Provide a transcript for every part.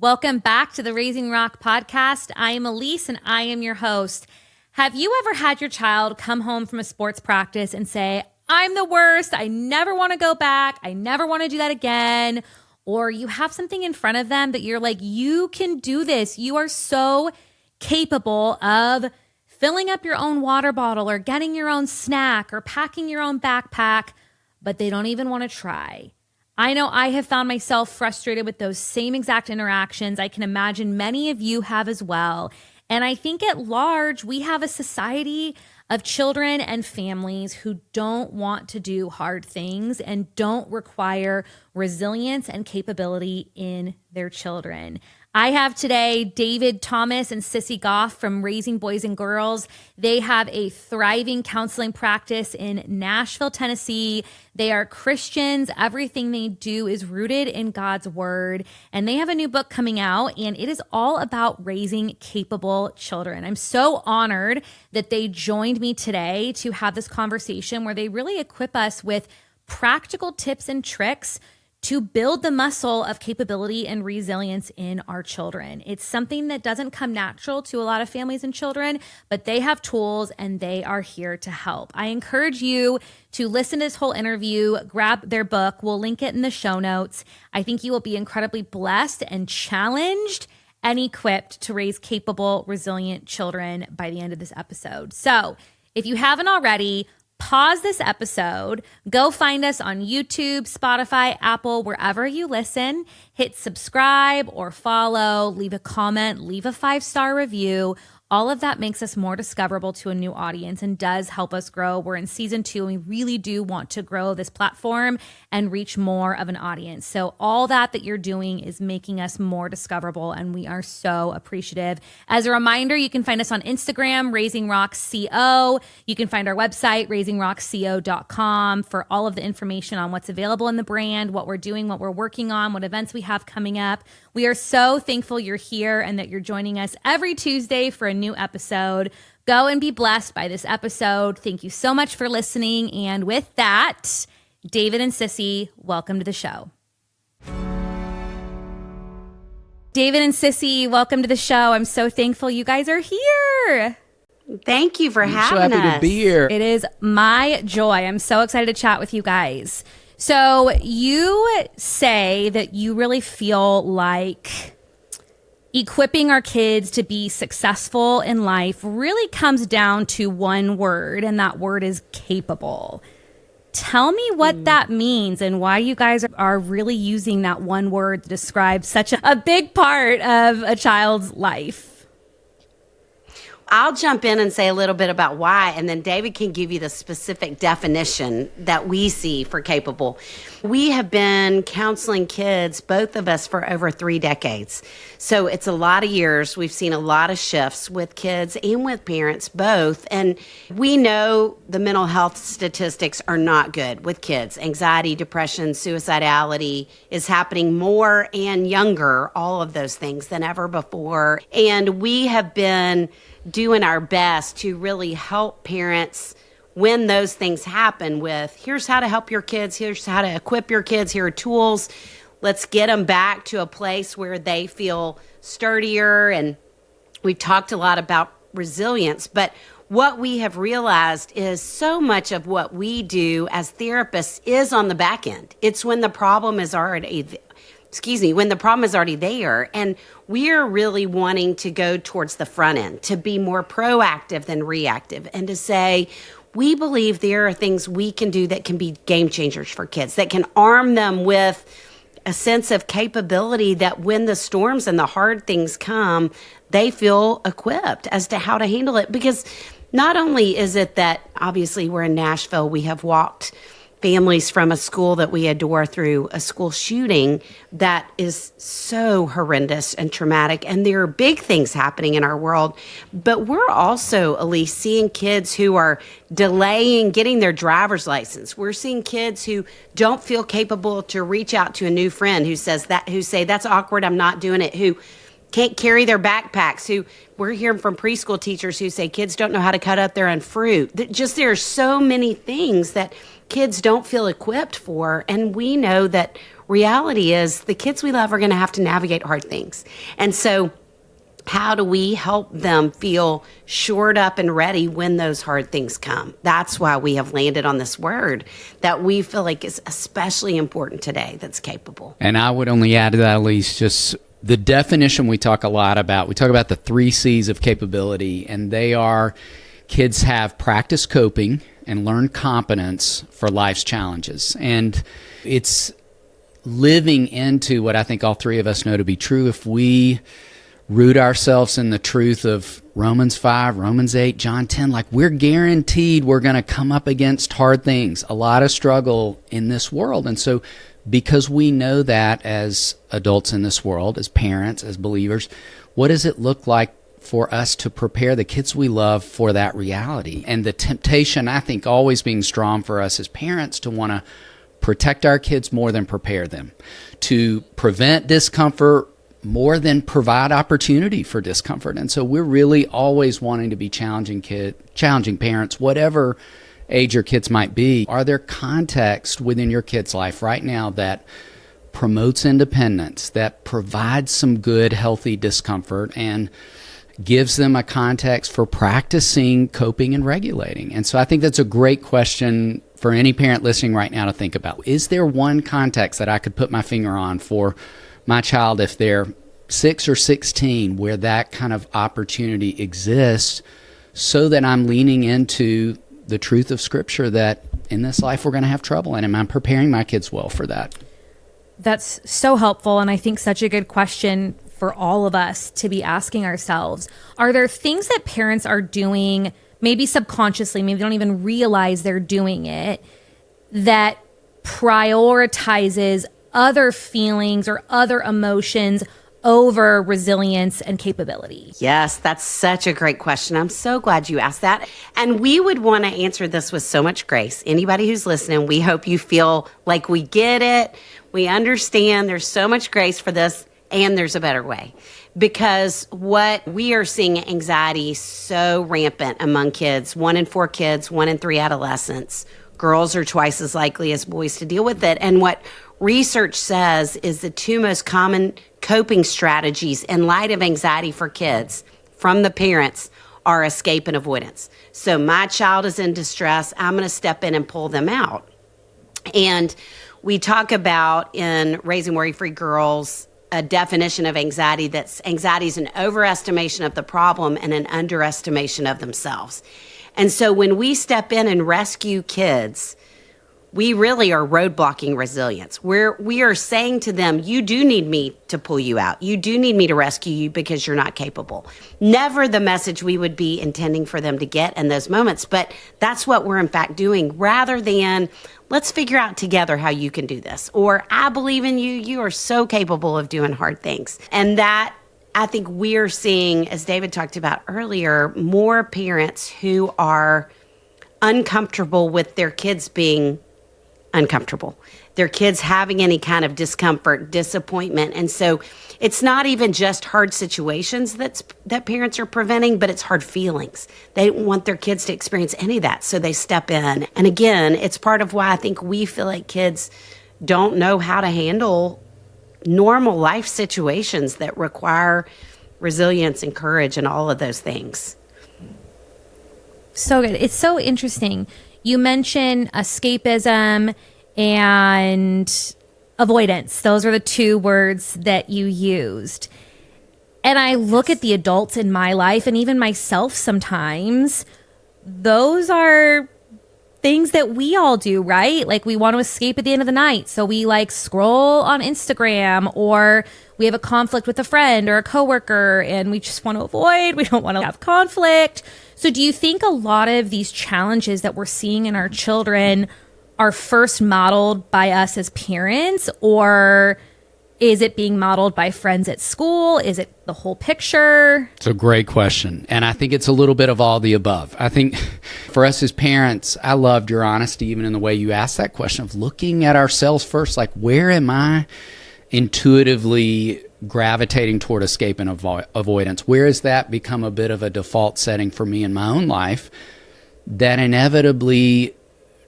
Welcome back to the Raising Rock podcast. I am Elise and I am your host. Have you ever had your child come home from a sports practice and say, I'm the worst, I never want to go back, I never want to do that again? Or you have something in front of them that you're like, you can do this. You are so capable of filling up your own water bottle or getting your own snack or packing your own backpack, but they don't even want to try. I know I have found myself frustrated with those same exact interactions. I can imagine many of you have as well. And I think at large, we have a society of children and families who don't want to do hard things and don't require resilience and capability in their children. I have today David Thomas and Sissy Goff from Raising Boys and Girls. They have a thriving counseling practice in Nashville, Tennessee. They are Christians. Everything they do is rooted in God's word. And they have a new book coming out, and it is all about raising capable children. I'm so honored that they joined me today to have this conversation where they really equip us with practical tips and tricks to build the muscle of capability and resilience in our children. It's something that doesn't come natural to a lot of families and children, but they have tools and they are here to help. I encourage you to listen to this whole interview, grab their book. We'll link it in the show notes. I think you will be incredibly blessed and challenged and equipped to raise capable, resilient children by the end of this episode. So if you haven't already, pause this episode, go find us on YouTube, Spotify, Apple, wherever you listen, hit subscribe or follow, leave a comment, leave a 5-star review. All of that makes us more discoverable to a new audience and does help us grow. We're in season 2 and we really do want to grow this platform and reach more of an audience. So all that you're doing is making us more discoverable and we are so appreciative. As a reminder, you can find us on Instagram, Raising Rock CO. You can find our website, raisingrockco.com, for all of the information on what's available in the brand, what we're doing, what we're working on, what events we have coming up. We are so thankful you're here and that you're joining us every Tuesday for a new episode. Go and be blessed by this episode. Thank you so much for listening. And with that, David and Sissy, welcome to the show. David and Sissy, welcome to the show. I'm so thankful you guys are here. Thank you for having us. So happy to be here. It is my joy. I'm so excited to chat with you guys. So you say that you really feel like equipping our kids to be successful in life really comes down to one word, and that word is capable. Tell me what that means and why you guys are really using that one word to describe such a big part of a child's life. I'll jump in and say a little bit about why, and then David can give you the specific definition that we see for capable. We have been counseling kids, both of us, for over 3 decades. So it's a lot of years. We've seen a lot of shifts with kids and with parents, both. And we know the mental health statistics are not good with kids. Anxiety, depression, suicidality is happening more and younger, all of those things, than ever before. And we have been doing our best to really help parents when those things happen with, here's how to help your kids, here's how to equip your kids, here are tools. Let's get them back to a place where they feel sturdier. And we've talked a lot about resilience, but what we have realized is so much of what we do as therapists is on the back end. It's when the problem is already when the problem is already there. And we're really wanting to go towards the front end, to be more proactive than reactive, and to say, we believe there are things we can do that can be game changers for kids, that can arm them with a sense of capability that when the storms and the hard things come, they feel equipped as to how to handle it. Because not only is it that, obviously, we're in Nashville, we have walked families from a school that we adore through a school shooting that is so horrendous and traumatic. And there are big things happening in our world. But we're also, Elise, seeing kids who are delaying getting their driver's license. We're seeing kids who don't feel capable to reach out to a new friend who say, that's awkward, I'm not doing it, who can't carry their backpacks, who we're hearing from preschool teachers who say kids don't know how to cut up their own fruit. There are so many things that kids don't feel equipped for. And we know that reality is the kids we love are going to have to navigate hard things. And so how do we help them feel shored up and ready when those hard things come? That's why we have landed on this word that we feel like is especially important today, that's capable. And I would only add to that, Elise, just the definition we talk a lot about. We talk about the 3 C's of capability, and they are kids have practice coping and learn competence for life's challenges. And it's living into what I think all 3 of us know to be true. If we root ourselves in the truth of Romans 5, Romans 8, John 10, like we're guaranteed we're going to come up against hard things, a lot of struggle in this world. And so because we know that as adults in this world, as parents, as believers, what does it look like for us to prepare the kids we love for that reality? And the temptation, I think, always being strong for us as parents to want to protect our kids more than prepare them, to prevent discomfort more than provide opportunity for discomfort. And so we're really always wanting to be challenging parents, whatever age your kids might be. Are there contexts within your kid's life right now that promotes independence, that provides some good, healthy discomfort, and gives them a context for practicing coping and regulating? And so I think that's a great question for any parent listening right now to think about. Is there one context that I could put my finger on for my child if they're 6 or 16 where that kind of opportunity exists, so that I'm leaning into the truth of Scripture that in this life we're going to have trouble, and am I preparing my kids well for that? That's so helpful, and I think such a good question for all of us to be asking ourselves. Are there things that parents are doing, maybe subconsciously, maybe they don't even realize they're doing it, that prioritizes other feelings or other emotions over resilience and capability? Yes, that's such a great question. I'm so glad you asked that. And we would want to answer this with so much grace. Anybody who's listening, we hope you feel like we get it. We understand there's so much grace for this, and there's a better way. Because what we are seeing, anxiety so rampant among kids, 1 in 4 kids, 1 in 3 adolescents. Girls are twice as likely as boys to deal with it. And what research says is the 2 most common coping strategies in light of anxiety for kids from the parents are escape and avoidance. So my child is in distress, I'm going to step in and pull them out. And we talk about in Raising Worry-Free Girls a definition of anxiety that's anxiety is an overestimation of the problem and an underestimation of themselves. And so when we step in and rescue kids, we really are roadblocking resilience. We are saying to them, you do need me to pull you out. You do need me to rescue you because you're not capable. Never the message we would be intending for them to get in those moments, but that's what we're in fact doing, rather than let's figure out together how you can do this. Or I believe in you. You are so capable of doing hard things. And that, I think we're seeing, as David talked about earlier, more parents who are uncomfortable with their kids being uncomfortable, their kids having any kind of discomfort, disappointment. And so it's not even just hard situations that parents are preventing, but it's hard feelings. They don't want their kids to experience any of that, so they step in. And again, it's part of why I think we feel like kids don't know how to handle normal life situations that require resilience and courage and all of those things. So good. It's so interesting. You mentioned escapism and avoidance. Those are the 2 words that you used. And I look at the adults in my life and even myself sometimes, those are things that we all do, right? Like we want to escape at the end of the night. So we like scroll on Instagram, or we have a conflict with a friend or a coworker and we just want to avoid. We don't want to have conflict. So do you think a lot of these challenges that we're seeing in our children are first modeled by us as parents, or is it being modeled by friends at school? Is it the whole picture? It's a great question. And I think it's a little bit of all the above. I think for us as parents, I loved your honesty even in the way you asked that question of looking at ourselves first. Like, where am I intuitively gravitating toward escape and avoidance? Where has that become a bit of a default setting for me in my own life that inevitably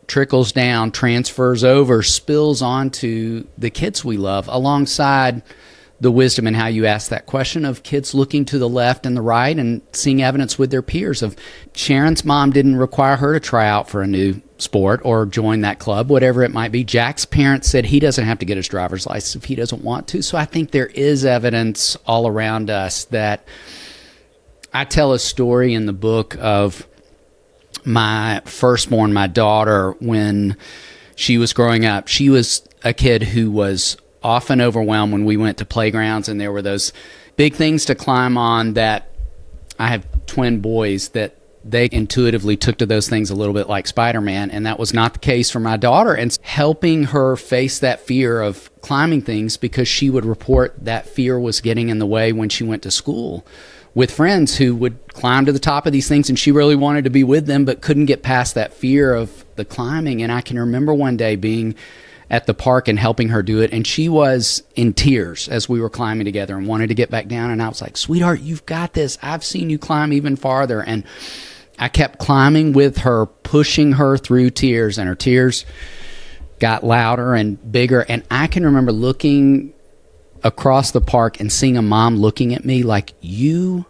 trickles down, transfers over, spills onto the kids we love, alongside the wisdom in how you ask that question of kids looking to the left and the right and seeing evidence with their peers of Sharon's mom didn't require her to try out for a new sport or join that club, whatever it might be. Jack's parents said he doesn't have to get his driver's license if he doesn't want to. So I think there is evidence all around us that I tell a story in the book of my firstborn, my daughter, when she was growing up. She was a kid who was often overwhelmed when we went to playgrounds and there were those big things to climb on that I have twin boys that they intuitively took to those things a little bit like Spider-Man, and that was not the case for my daughter. And helping her face that fear of climbing things, because she would report that fear was getting in the way when she went to school with friends who would climb to the top of these things, and she really wanted to be with them but couldn't get past that fear of the climbing. And I can remember one day being at the park and helping her do it, and she was in tears as we were climbing together and wanted to get back down. And I was like, sweetheart, you've got this. I've seen you climb even farther. And I kept climbing with her, pushing her through tears, and her tears got louder and bigger. And I can remember looking across the park and seeing a mom looking at me like, you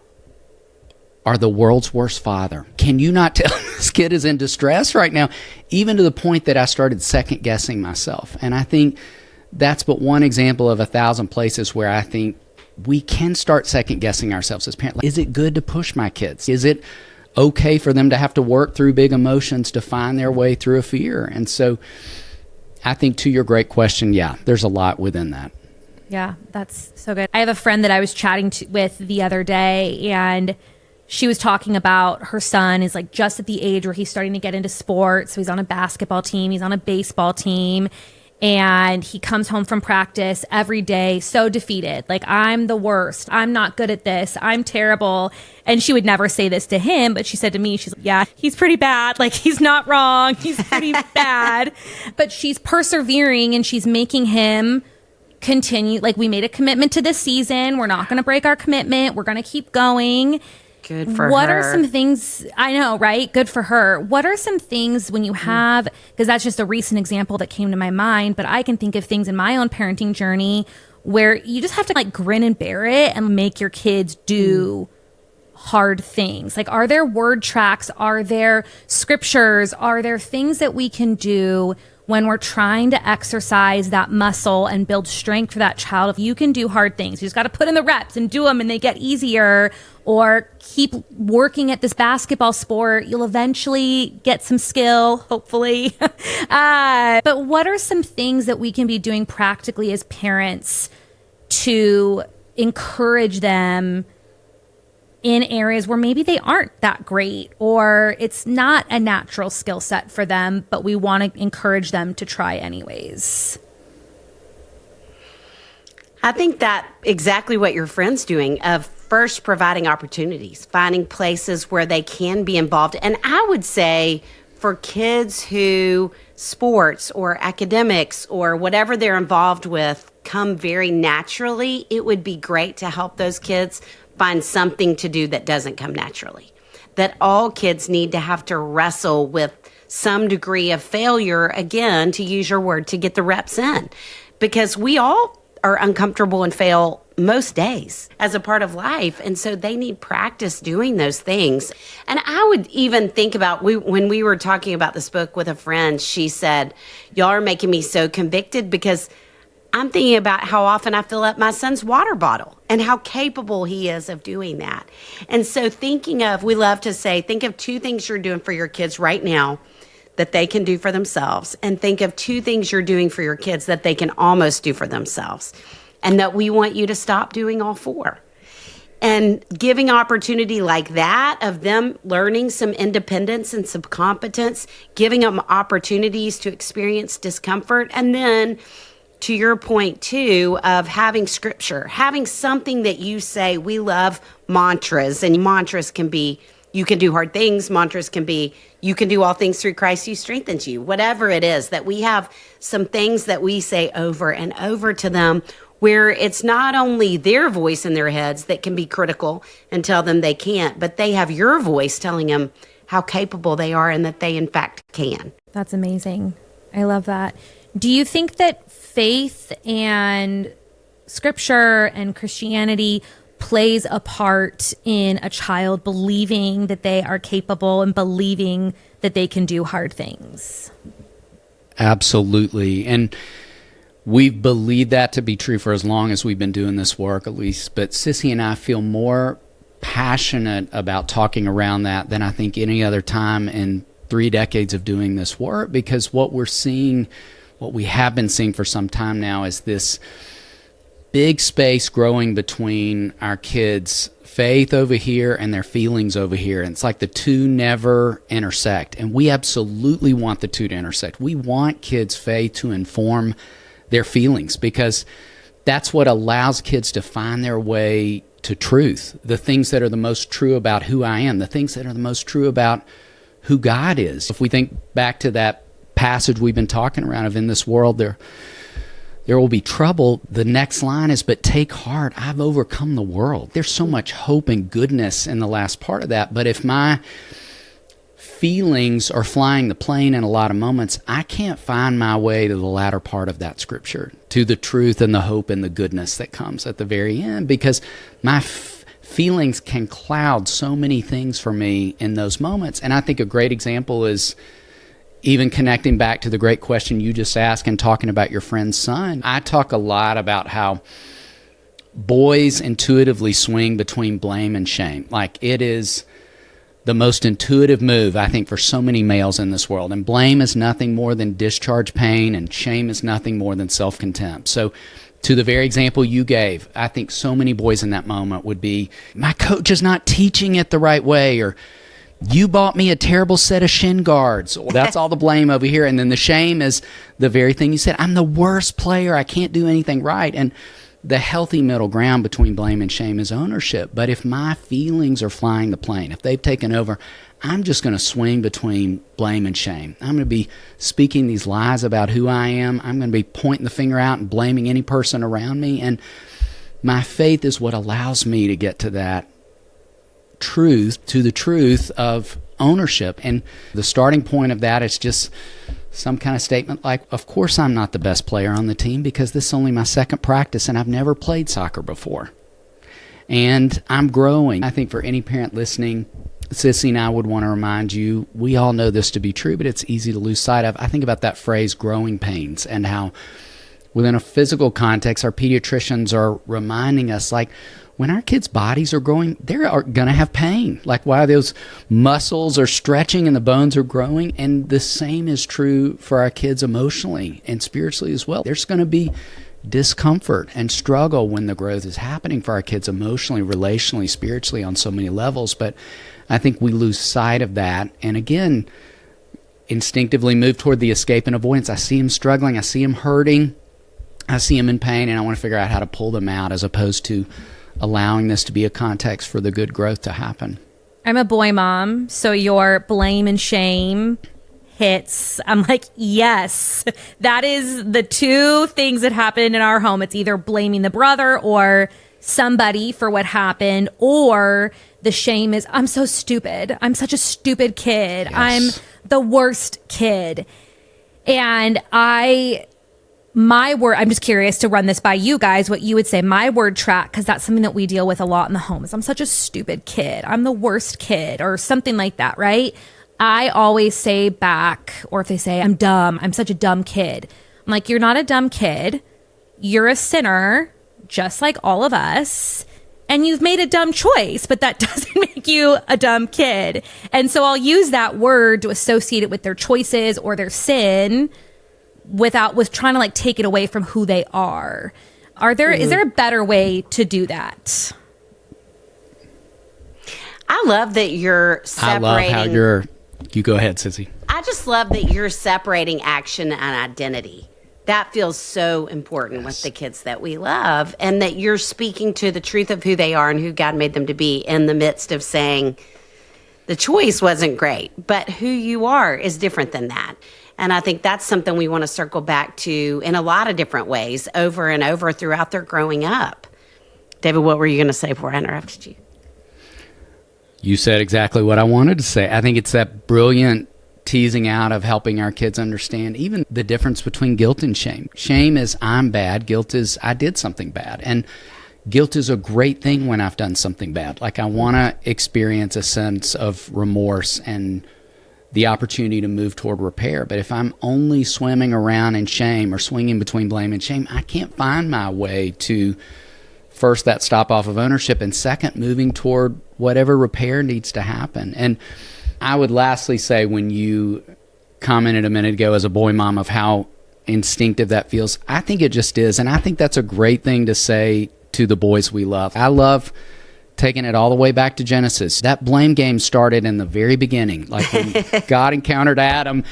are the world's worst father. Can you not tell this kid is in distress right now? Even to the point that I started second guessing myself. And I think that's but one example of 1,000 places where I think we can start second guessing ourselves as parents. Like, is it good to push my kids? Is it okay for them to have to work through big emotions to find their way through a fear? And so I think, to your great question, yeah, there's a lot within that. Yeah, that's so good. I have a friend that I was chatting with the other day, and she was talking about her son is like just at the age where he's starting to get into sports. So he's on a basketball team, he's on a baseball team, and he comes home from practice every day so defeated. Like, I'm the worst. I'm not good at this. I'm terrible. And she would never say this to him, but she said to me, she's like, yeah, he's pretty bad. Like, he's not wrong. He's pretty bad. But she's persevering and she's making him continue. Like, we made a commitment to this season. We're not going to break our commitment. We're going to keep going. Good for her. What are some things, I know, right? Good for her. What are some things when you have, because that's just a recent example that came to my mind, but I can think of things in my own parenting journey where you just have to like grin and bear it and make your kids do hard things. Like, are there word tracks? Are there scriptures? Are there things that we can do when we're trying to exercise that muscle and build strength for that child? If you can do hard things, you just got to put in the reps and do them and they get easier, or keep working at this basketball sport. You'll eventually get some skill, hopefully. But what are some things that we can be doing practically as parents to encourage them in areas where maybe they aren't that great, or it's not a natural skill set for them, but we want to encourage them to try anyways? I think that exactly what your friend's doing, of first providing opportunities, finding places where they can be involved. And I would say for kids who sports or academics or whatever they're involved with come very naturally, it would be great to help those kids find something to do that doesn't come naturally. That all kids need to have to wrestle with some degree of failure, again, to use your word, to get the reps in. Because we all are uncomfortable and fail most days as a part of life. And so they need practice doing those things. And I would even think about, when we were talking about this book with a friend, she said, y'all are making me so convicted, because I'm thinking about how often I fill up my son's water bottle and how capable he is of doing that. And so thinking of, we love to say, think of 2 things you're doing for your kids right now that they can do for themselves, and think of 2 things you're doing for your kids that they can almost do for themselves, and that we want you to stop doing all 4. And giving opportunity like that of them learning some independence and some competence, giving them opportunities to experience discomfort, and then to your point too, of having scripture, having something that you say. We love mantras, and mantras can be, you can do hard things. Mantras can be, you can do all things through Christ who strengthens you. Whatever it is, that we have some things that we say over and over to them, where it's not only their voice in their heads that can be critical and tell them they can't, but they have your voice telling them how capable they are and that they in fact can. That's amazing. I love that. Do you think that faith and scripture and Christianity plays a part in a child believing that they are capable and believing that they can do hard things? Absolutely. And we've believed that to be true for as long as we've been doing this work, at least. But Sissy and I feel more passionate about talking around that than I think any other time in 3 decades of doing this work, because what we're seeing, what we have been seeing for some time now, is this big space growing between our kids' faith over here and their feelings over here. And it's like the two never intersect. And we absolutely want the two to intersect. We want kids' faith to inform their feelings, because that's what allows kids to find their way to truth, the things that are the most true about who I am, the things that are the most true about who God is. If we think back to that passage we've been talking around of, in this world there will be trouble, the next line is, but take heart, I've overcome the world. There's so much hope and goodness in the last part of that. But if my feelings are flying the plane in a lot of moments, I can't find my way to the latter part of that scripture, to the truth and the hope and the goodness that comes at the very end, because my feelings can cloud so many things for me in those moments. And I think a great example is even connecting back to the great question you just asked and talking about your friend's son. I talk a lot about how boys intuitively swing between blame and shame. Like, it is the most intuitive move, I think, for so many males in this world. And blame is nothing more than discharge pain, and shame is nothing more than self-contempt. So to the very example you gave, I think so many boys in that moment would be, my coach is not teaching it the right way, or you bought me a terrible set of shin guards. That's all the blame over here. And then the shame is the very thing you said. I'm the worst player. I can't do anything right. And the healthy middle ground between blame and shame is ownership. But if my feelings are flying the plane, if they've taken over, I'm just going to swing between blame and shame. I'm going to be speaking these lies about who I am. I'm going to be pointing the finger out and blaming any person around me. And my faith is what allows me to get to that truth, to the truth of ownership. And the starting point of that is just some kind of statement like, of course I'm not the best player on the team, because this is only my second practice and I've never played soccer before. And I'm growing. I think for any parent listening, Sissy and I would want to remind you, we all know this to be true, but it's easy to lose sight of. I think about that phrase, growing pains, and how within a physical context, our pediatricians are reminding us, like, when our kids' bodies are growing, they're going to have pain. Like, while those muscles are stretching and the bones are growing. And the same is true for our kids emotionally and spiritually as well. There's going to be discomfort and struggle when the growth is happening for our kids emotionally, relationally, spiritually, on so many levels. But I think we lose sight of that. And again, instinctively move toward the escape and avoidance. I see him struggling. I see him hurting. I see him in pain, and I want to figure out how to pull them out, as opposed to allowing this to be a context for the good growth to happen. I'm a boy mom, so your blame and shame hits. I'm like, yes, that is the two things that happen in our home. It's either blaming the brother or somebody for what happened, or the shame is, I'm so stupid. I'm such a stupid kid. Yes. I'm the worst kid. And I'm just curious to run this by you guys, what you would say, my word track, because that's something that we deal with a lot in the home, is I'm such a stupid kid. I'm the worst kid, or something like that, right? I always say back, or if they say, I'm dumb, I'm such a dumb kid. I'm like, you're not a dumb kid. You're a sinner, just like all of us. And you've made a dumb choice, but that doesn't make you a dumb kid. And so I'll use that word to associate it with their choices or their sin, with trying to like take it away from who they are. Is there a better way to do that? I love that you're separating. I love how you go ahead, Sissy. I just love that you're separating action and identity. That feels so important with the kids that we love, and that you're speaking to the truth of who they are and who God made them to be, in the midst of saying the choice wasn't great, but who you are is different than that. And I think that's something we want to circle back to in a lot of different ways over and over throughout their growing up. David, what were you going to say before I interrupted you? You said exactly what I wanted to say. I think it's that brilliant teasing out of helping our kids understand even the difference between guilt and shame. Shame is I'm bad. Guilt is I did something bad. And guilt is a great thing when I've done something bad. Like I want to experience a sense of remorse and the opportunity to move toward repair. But if I'm only swimming around in shame or swinging between blame and shame, I can't find my way to, first, that stop off of ownership, and second, moving toward whatever repair needs to happen. And I would lastly say, when you commented a minute ago as a boy mom of how instinctive that feels, I think it just is. And I think that's a great thing to say to the boys we love. I love taking it all the way back to Genesis. That blame game started in the very beginning, like when God encountered Adam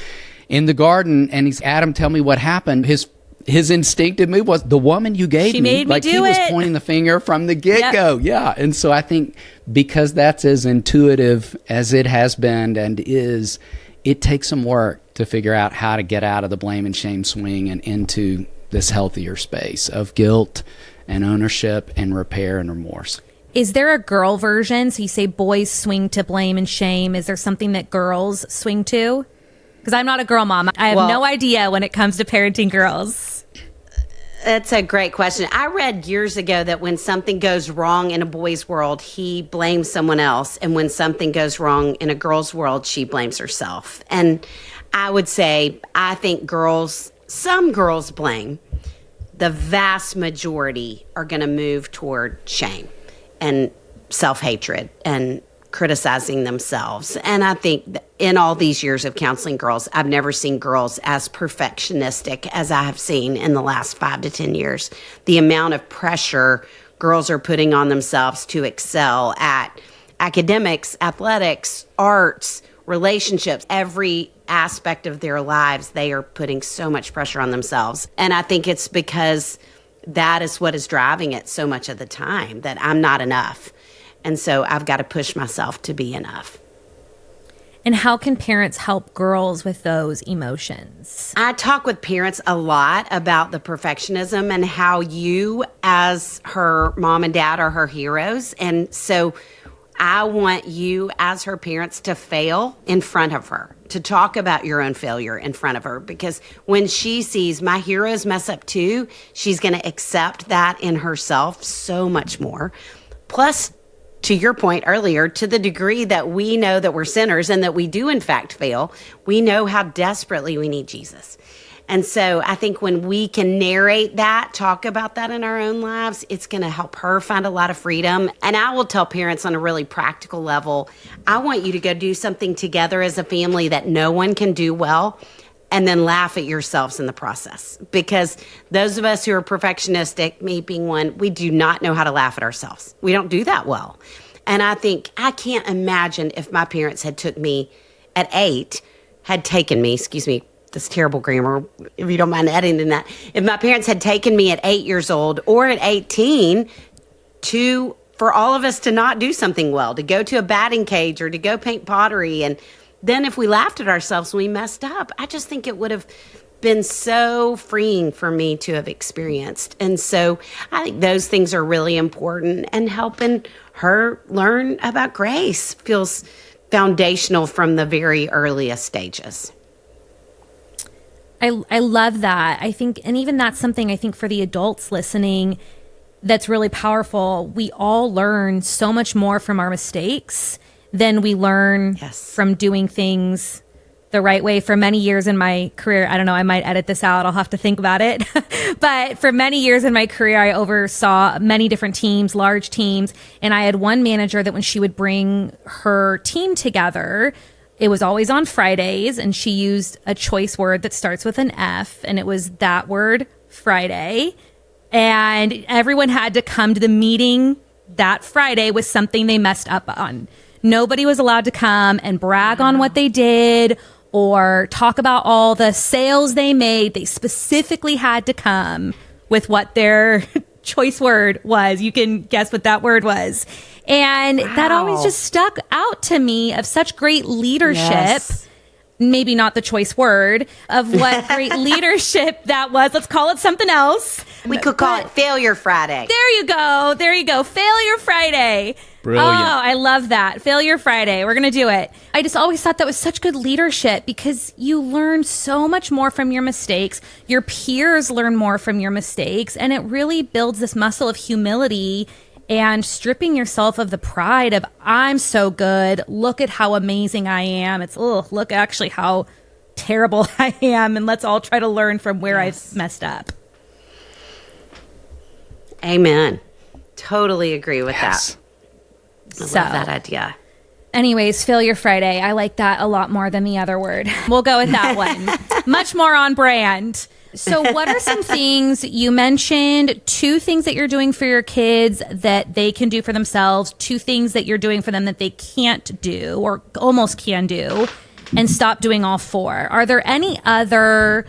in the garden, and he's, Adam, tell me what happened. His instinctive move was, the woman you gave she made me like do he it. was pointing the finger from the get-go. Yep. Yeah. And so I think because that's as intuitive as it has been and is, it takes some work to figure out how to get out of the blame and shame swing and into this healthier space of guilt and ownership and repair and remorse. Is there a girl version? So you say boys swing to blame and shame. Is there something that girls swing to? Because I'm not a girl mom. I have no idea when it comes to parenting girls. That's a great question. I read years ago that when something goes wrong in a boy's world, he blames someone else. And when something goes wrong in a girl's world, she blames herself. And I would say, I think some girls blame. The vast majority are going to move toward shame and self-hatred and criticizing themselves. And I think in all these years of counseling girls, I've never seen girls as perfectionistic as I have seen in the last 5 to 10 years. The amount of pressure girls are putting on themselves to excel at academics, athletics, arts, relationships, every aspect of their lives, they are putting so much pressure on themselves. And I think it's because that is what is driving it so much of the time, that I'm not enough. And so I've got to push myself to be enough. And how can parents help girls with those emotions? I talk with parents a lot about the perfectionism and how you, as her mom and dad, are her heroes. And so I want you, as her parents, to fail in front of her, to talk about your own failure in front of her. Because when she sees my heroes mess up too, she's going to accept that in herself so much more. Plus, to your point earlier, to the degree that we know that we're sinners and that we do in fact fail, we know how desperately we need Jesus. And so I think when we can narrate that, talk about that in our own lives, it's going to help her find a lot of freedom. And I will tell parents on a really practical level, I want you to go do something together as a family that no one can do well, and then laugh at yourselves in the process. Because those of us who are perfectionistic, me being one, we do not know how to laugh at ourselves. We don't do that well. And I think, I can't imagine if my parents had taken me, this terrible grammar, if you don't mind editing that. If my parents had taken me at 8 years old or at 18 for all of us to not do something well, to go to a batting cage or to go paint pottery, and then if we laughed at ourselves when we messed up, I just think it would have been so freeing for me to have experienced. And so I think those things are really important, and helping her learn about grace feels foundational from the very earliest stages. I love that. I think, and even that's something I think for the adults listening that's really powerful. We all learn so much more from our mistakes than we learn from doing things the right way. For many years in my career, I don't know, I might edit this out, I'll have to think about it. But for many years in my career, I oversaw many different teams, large teams. And I had one manager that when she would bring her team together, it was always on Fridays, and she used a choice word that starts with an F, and it was that word, Friday. And everyone had to come to the meeting that Friday with something they messed up on. Nobody was allowed to come and brag on what they did or talk about all the sales they made. They specifically had to come with what their choice word was. You can guess what that word was. And that always just stuck out to me, of such great leadership. Yes. Maybe not the choice word, of what great leadership that was. Let's call it something else. We could call it Failure Friday. There you go. Failure Friday. Brilliant. Oh, I love that. Failure Friday. We're going to do it. I just always thought that was such good leadership because you learn so much more from your mistakes. Your peers learn more from your mistakes. And it really builds this muscle of humility and stripping yourself of the pride of, I'm so good. Look at how amazing I am. It's, look actually how terrible I am. And let's all try to learn from where I've messed up. Amen. Totally agree with that. I love that idea. Anyways, Failure Friday. I like that a lot more than the other word. We'll go with that one. Much more on brand. So what are some things you mentioned? 2 things that you're doing for your kids that they can do for themselves, 2 things that you're doing for them that they can't do or almost can do, and stop doing all 4. Are there any other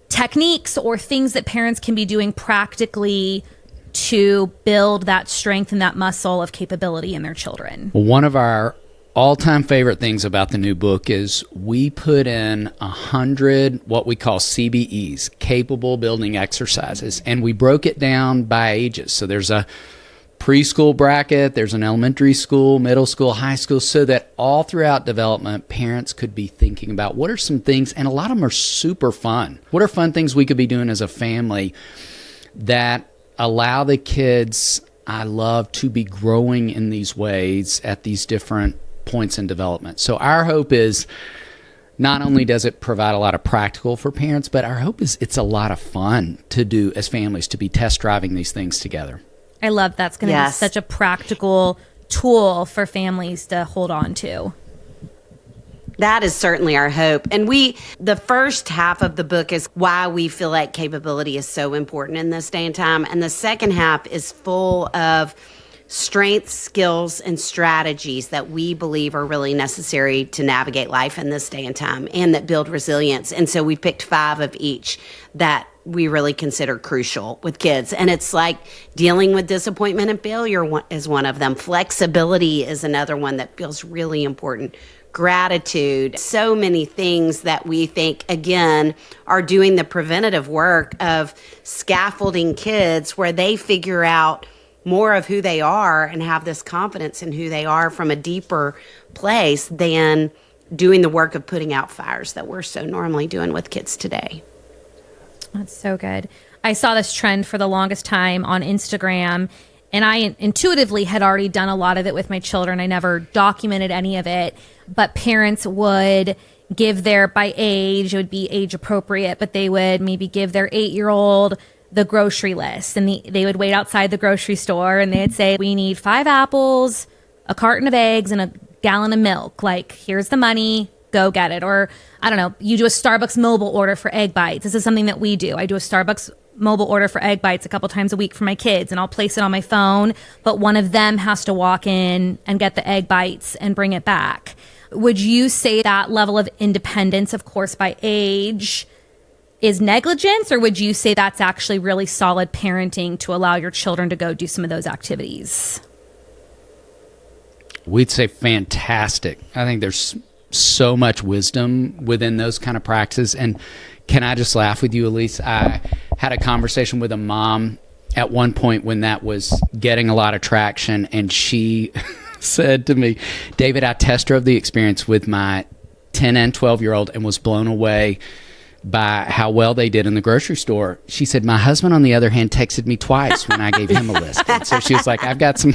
techniques or things that parents can be doing practically to build that strength and that muscle of capability in their children? One of our all-time favorite things about the new book is we put in 100 what we call CBEs, capable building exercises, and we broke it down by ages. So there's a preschool bracket, there's an elementary school, middle school, high school, so that all throughout development, parents could be thinking about what are some things, and a lot of them are super fun. What are fun things we could be doing as a family that allow the kids I love to be growing in these ways at these different points in development. So our hope is not only does it provide a lot of practical for parents, but our hope is it's a lot of fun to do as families, to be test driving these things together. I love that's going to be such a practical tool for families to hold on to. That is certainly our hope. And the first half of the book is why we feel like capability is so important in this day and time. And the second half is full of strengths, skills, and strategies that we believe are really necessary to navigate life in this day and time and that build resilience. And so we picked 5 of each that we really consider crucial with kids. And it's like dealing with disappointment and failure is one of them. Flexibility is another one that feels really important. Gratitude, so many things that we think, again, are doing the preventative work of scaffolding kids where they figure out more of who they are and have this confidence in who they are from a deeper place than doing the work of putting out fires that we're so normally doing with kids today. That's so good. I saw this trend for the longest time on Instagram, and I intuitively had already done a lot of it with my children. I never documented any of it, but parents would give by age, it would be age appropriate, but they would maybe give their 8-year-old the grocery list, and they would wait outside the grocery store and they'd say, we need 5 apples, a carton of eggs, and a gallon of milk. Like, here's the money, go get it. Or I don't know, you do a Starbucks mobile order for egg bites. This is something that we do. I do a Starbucks mobile order for egg bites a couple times a week for my kids, and I'll place it on my phone, but one of them has to walk in and get the egg bites and bring it back. Would you say that level of independence, of course, by age, is negligence, or would you say that's actually really solid parenting to allow your children to go do some of those activities? We'd say fantastic. I think there's so much wisdom within those kind of practices. And can I just laugh with you, Elise? I had a conversation with a mom at one point when that was getting a lot of traction, and she said to me, David, I test drove the experience with my 10 and 12-year-old and was blown away by how well they did in the grocery store. She said, my husband, on the other hand, texted me twice when I gave him a list. And so she was like, I've got some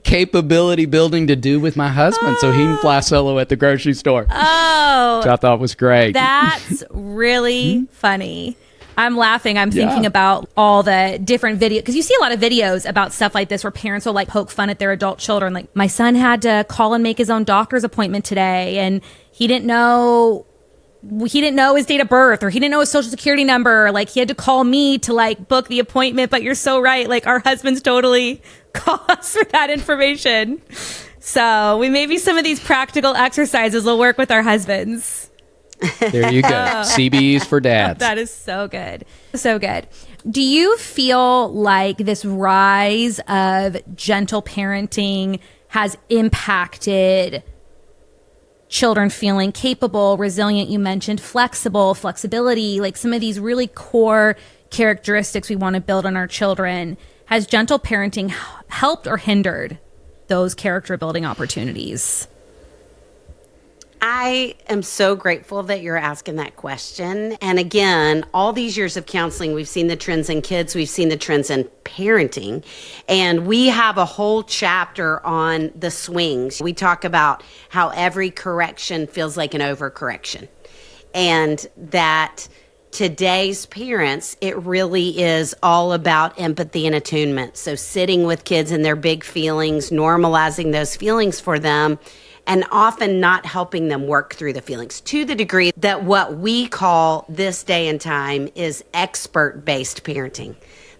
capability building to do with my husband so he can fly solo at the grocery store. Oh, which I thought was great. That's really funny. I'm laughing. I'm thinking about all the different videos, because you see a lot of videos about stuff like this where parents will like poke fun at their adult children. Like, my son had to call and make his own doctor's appointment today, and he didn't know his date of birth, or he didn't know his social security number, or like he had to call me to like book the appointment. But you're so right. Like, our husbands totally call us for that information. So maybe some of these practical exercises will work with our husbands. There you go. CBEs for dads. That is so good. So good. Do you feel like this rise of gentle parenting has impacted children feeling capable, resilient? You mentioned flexibility, like some of these really core characteristics we want to build on our children. Has gentle parenting helped or hindered those character building opportunities? I am so grateful that you're asking that question. And again, all these years of counseling, we've seen the trends in kids, we've seen the trends in parenting, and we have a whole chapter on the swings. We talk about how every correction feels like an overcorrection, and that today's parents, it really is all about empathy and attunement. So sitting with kids and their big feelings, normalizing those feelings for them, and often not helping them work through the feelings, to the degree that what we call this day and time is expert-based parenting,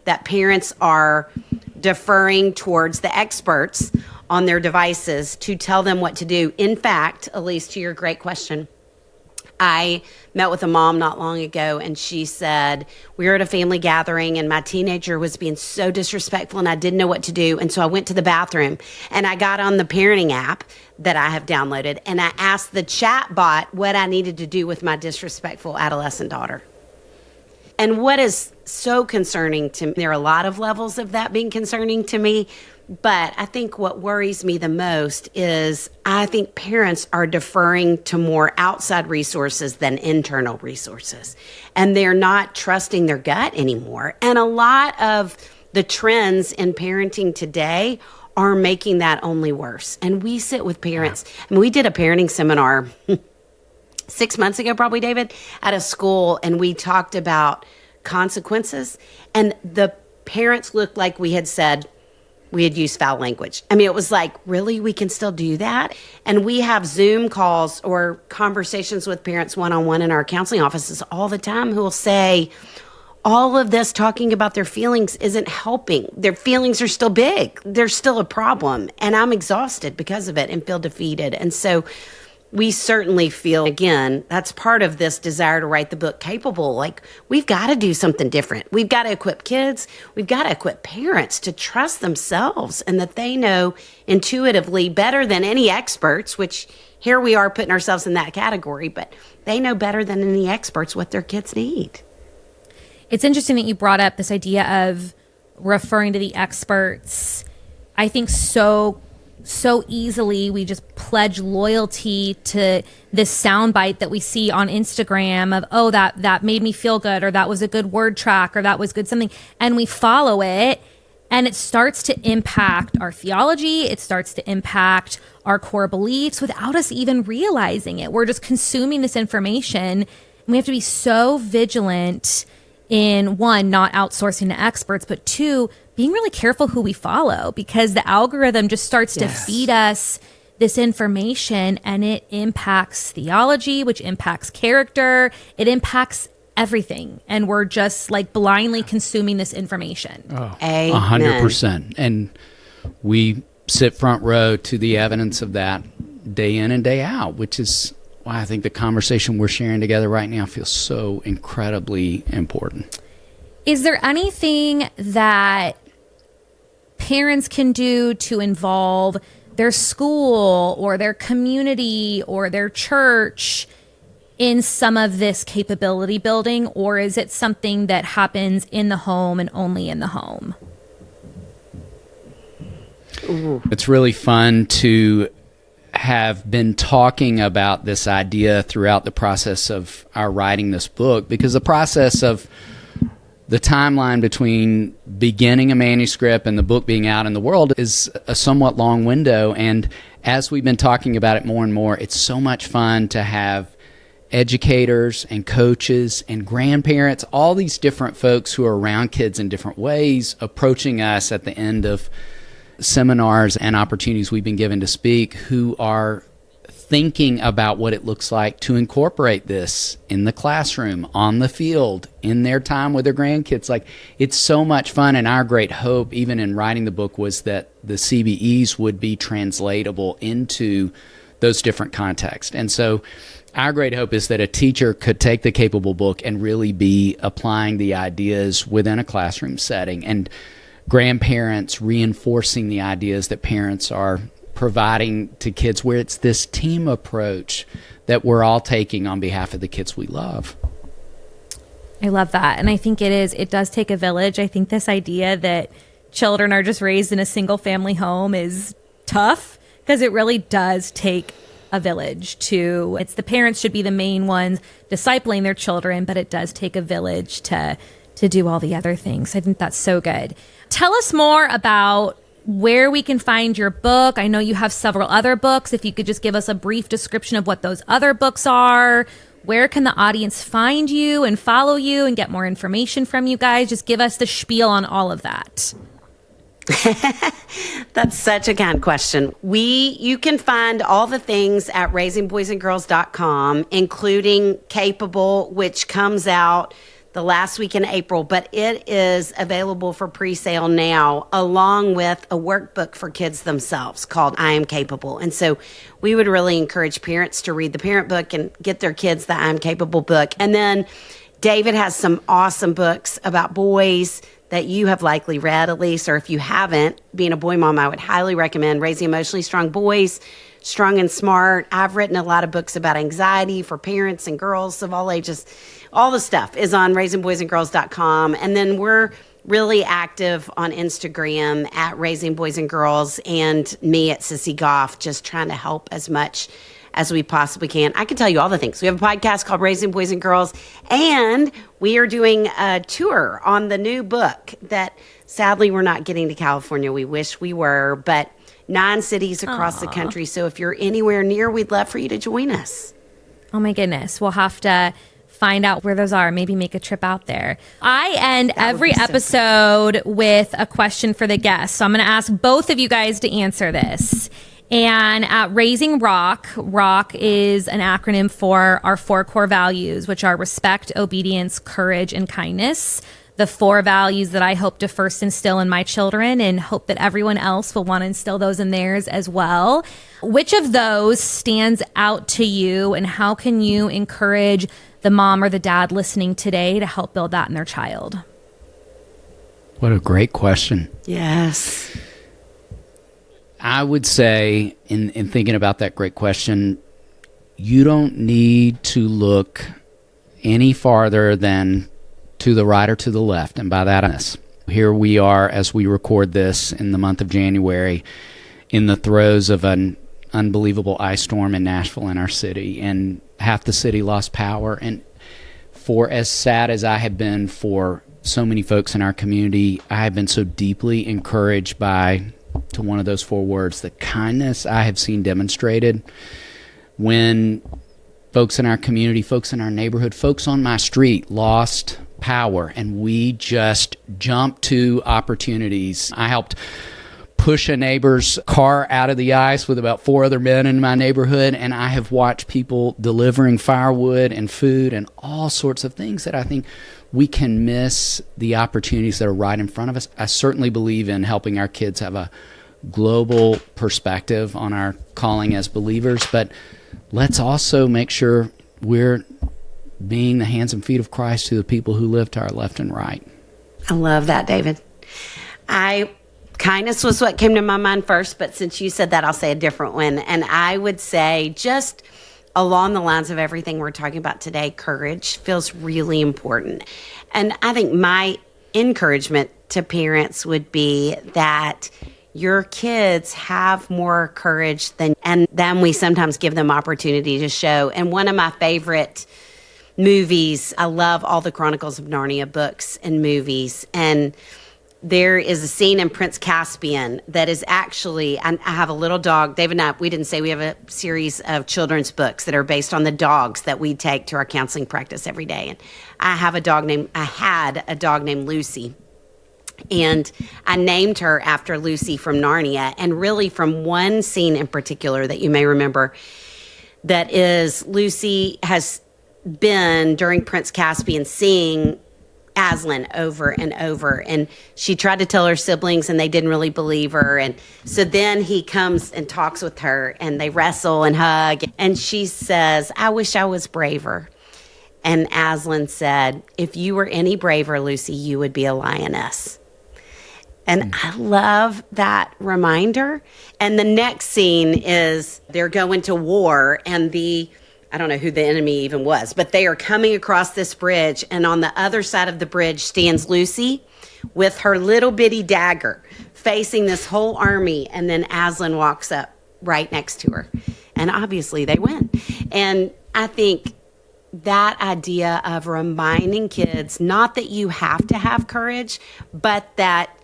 that parents are deferring towards the experts on their devices to tell them what to do. In fact, Elise, to your great question, I met with a mom not long ago, and she said, we were at a family gathering and my teenager was being so disrespectful and I didn't know what to do. And so I went to the bathroom and I got on the parenting app that I have downloaded and I asked the chat bot what I needed to do with my disrespectful adolescent daughter. And what is so concerning to me, there are a lot of levels of that being concerning to me, but I think what worries me the most is I think parents are deferring to more outside resources than internal resources. And they're not trusting their gut anymore. And a lot of the trends in parenting today are making that only worse. And we sit with parents, and we did a parenting seminar 6 months ago, probably, David, at a school, and we talked about consequences. And the parents looked like we had said, we had used foul language. I mean, it was like, really? We can still do that? And we have Zoom calls or conversations with parents one-on-one in our counseling offices all the time who will say, all of this talking about their feelings isn't helping. Their feelings are still big. There's still a problem. And I'm exhausted because of it and feel defeated. And so we certainly feel, again, that's part of this desire to write the book Capable. Like, we've got to do something different. We've got to equip kids. We've got to equip parents to trust themselves and that they know intuitively better than any experts, which here we are putting ourselves in that category, but they know better than any experts what their kids need. It's interesting that you brought up this idea of referring to the experts. I think so easily we just pledge loyalty to this soundbite that we see on Instagram of, oh, that made me feel good, or that was a good word track, or that was good something, and we follow it, and it starts to impact our theology. It starts to impact our core beliefs without us even realizing it. We're just consuming this information, and we have to be so vigilant in, one, not outsourcing to experts, but two, being really careful who we follow, because the algorithm just starts to feed us this information, and it impacts theology, which impacts character. It impacts everything. And we're just like blindly consuming this information. Oh, 100%. And we sit front row to the evidence of that day in and day out, which is why I think the conversation we're sharing together right now feels so incredibly important. Is there anything that parents can do to involve their school or their community or their church in some of this capability building, or is it something that happens in the home and only in the home? Ooh. It's really fun to have been talking about this idea throughout the process of our writing this book, because the process of the timeline between beginning a manuscript and the book being out in the world is a somewhat long window. And as we've been talking about it more and more, it's so much fun to have educators and coaches and grandparents, all these different folks who are around kids in different ways, approaching us at the end of seminars and opportunities we've been given to speak, who are thinking about what it looks like to incorporate this in the classroom, on the field, in their time with their grandkids. Like, it's so much fun, and our great hope, even in writing the book, was that the CBEs would be translatable into those different contexts. And so our great hope is that a teacher could take the Capable book and really be applying the ideas within a classroom setting, and grandparents reinforcing the ideas that parents are providing to kids, where it's this team approach that we're all taking on behalf of the kids we love. I love that. And I think it does take a village. I think this idea that children are just raised in a single family home is tough, because it really does take a village it's the parents should be the main ones discipling their children, but it does take a village to do all the other things. I think that's so good. Tell us more about where we can find your book. I know you have several other books. If you could just give us a brief description of what those other books are. Where can the audience find you and follow you and get more information from you guys? Just give us the spiel on all of that. That's such a kind question. You can find all the things at raisingboysandgirls.com, including Capable, which comes out the last week in April, but it is available for pre-sale now, along with a workbook for kids themselves called I Am Capable. And so we would really encourage parents to read the parent book and get their kids the I Am Capable book. And then David has some awesome books about boys that you have likely read, Elise, or if you haven't, being a boy mom, I would highly recommend Raising Emotionally Strong Boys, Strong and Smart. I've written a lot of books about anxiety for parents and girls of all ages. All the stuff is on raisingboysandgirls.com. And then we're really active on Instagram at Raising Boys and Girls, and me at Sissy Goff, just trying to help as much as we possibly can. I can tell you all the things. We have a podcast called Raising Boys and Girls, and we are doing a tour on the new book that sadly we're not getting to California. We wish we were, but 9 cities across the country. So if you're anywhere near, we'd love for you to join us. Oh my goodness. We'll have to find out where those are, maybe make a trip out there. I end every episode with a question for the guests. So I'm going to ask both of you guys to answer this. And at Raising Rock is an acronym for our 4 core values, which are respect, obedience, courage, and kindness. The 4 values that I hope to first instill in my children, and hope that everyone else will want to instill those in theirs as well. Which of those stands out to you, and how can you encourage the mom or the dad listening today to help build that in their child? What a great question. Yes. I would say, in thinking about that great question, you don't need to look any farther than to the right or to the left. And by that, here we are as we record this in the month of January, in the throes of an unbelievable ice storm in Nashville, in our city, and half the city lost power. And for as sad as I have been for so many folks in our community, I have been so deeply encouraged by, to one of those 4 words, the kindness I have seen demonstrated when folks in our community, folks in our neighborhood, folks on my street lost power, and we just jumped to opportunities. I helped push a neighbor's car out of the ice with about 4 other men in my neighborhood, and I have watched people delivering firewood and food and all sorts of things that I think we can miss the opportunities that are right in front of us. I certainly believe in helping our kids have a global perspective on our calling as believers, but let's also make sure we're being the hands and feet of Christ to the people who live to our left and right. I love that, David. Kindness was what came to my mind first, but since you said that, I'll say a different one. And I would say, just along the lines of everything we're talking about today, courage feels really important. And I think my encouragement to parents would be that your kids have more courage than we sometimes give them opportunity to show. And one of my favorite movies, I love all the Chronicles of Narnia books and movies, and there is a scene in Prince Caspian that is actually, I have a little dog. David and I, we didn't say we have a series of children's books that are based on the dogs that we take to our counseling practice every day. And I had a dog named Lucy. And I named her after Lucy from Narnia, and really from one scene in particular that you may remember, that is, Lucy has been, during Prince Caspian, seeing Aslan over and over, and she tried to tell her siblings and they didn't really believe her, and so then he comes and talks with her and they wrestle and hug, and she says, "I wish I was braver." And Aslan said, "If you were any braver, Lucy, you would be a lioness." And I love that reminder. And the next scene is they're going to war, and the I don't know who the enemy even was, but they are coming across this bridge, and on the other side of the bridge stands Lucy with her little bitty dagger facing this whole army, and then Aslan walks up right next to her. And obviously they win. And I think that idea of reminding kids, not that you have to have courage, but that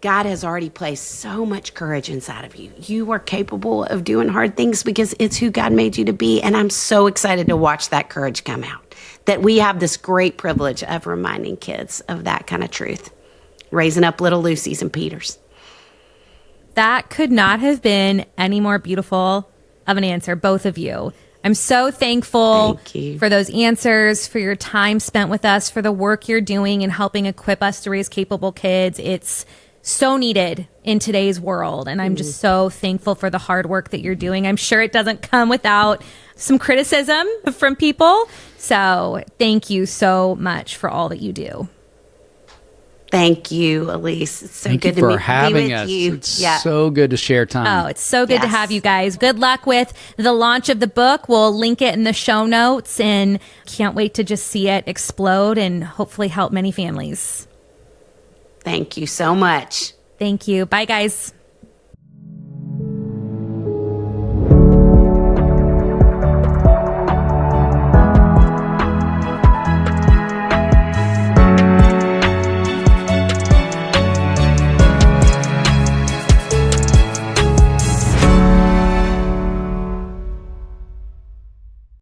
God has already placed so much courage inside of you. You are capable of doing hard things because it's who God made you to be. And I'm so excited to watch that courage come out, that we have this great privilege of reminding kids of that kind of truth, raising up little Lucys and Peters. That could not have been any more beautiful of an answer, both of you. I'm so thankful for those answers, for your time spent with us, for the work you're doing and helping equip us to raise capable kids. It's so needed in today's world. And I'm just so thankful for the hard work that you're doing. I'm sure it doesn't come without some criticism from people. So thank you so much for all that you do. Thank you, Elise. It's so Thank good you to for be having with us. you. It's so good to share time. Oh, it's so good to Yes. have you guys. Good luck with the launch of the book. We'll link it in the show notes and can't wait to just see it explode and hopefully help many families. Thank you so much. Thank you. Bye, guys.